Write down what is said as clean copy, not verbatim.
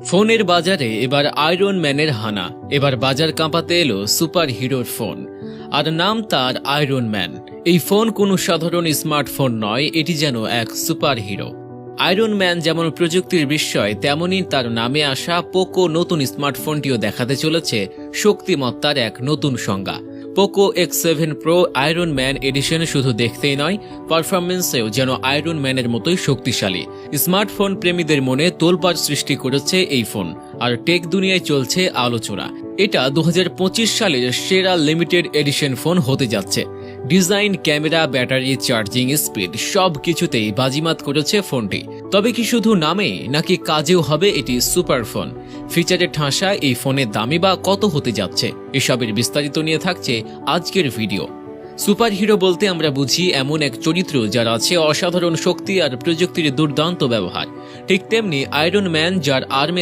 ফোনের বাজারে এবার আয়রন ম্যানের হানা। এবার বাজার কাঁপাতে এলো সুপার হিরোর ফোন, আর নাম তার আয়রন ম্যান। এই ফোন কোনো সাধারণ স্মার্টফোন নয়, এটি যেন এক সুপার হিরো। আয়রন ম্যান যেমন প্রযুক্তির বিস্ময়, তেমনই তার নামে আসা পোকো নতুন স্মার্টফোনটিও দেখাতে চলেছে শক্তিমত্তার এক নতুন সংজ্ঞা। Poco X7 pro Iron Man edition শুধু দেখতেই নয়, পারফরমেন্সেও যেন আয়রন ম্যানের মতোই শক্তিশালী। স্মার্টফোন প্রেমীদের মনে তোলপাড় সৃষ্টি করেছে এই ফোন, আর টেক দুনিয়ায় চলছে আলোচনা। এটা 2025 সালের সেরা লিমিটেড এডিশন ফোন হতে যাচ্ছে। Design, camera, battery, charging speed সব কিছুতেই বাজিমাত করেছে ফোনটি। তবে কি শুধু নামে, নাকি কাজেও হবে এটি সুপার ফোন? ফিচারে ঠাসা এই ফোনের দামই বা কত হতে যাচ্ছে? এসবের বিস্তারিত নিয়ে থাকছে আজকের ভিডিও। সুপার হিরো বলতে আমরা বুঝি এমন এক চরিত্র যার আছে অসাধারণ শক্তি আর প্রযুক্তির দুর্দান্ত ব্যবহার। ঠিক তেমনি আয়রন ম্যান, যার আর্মে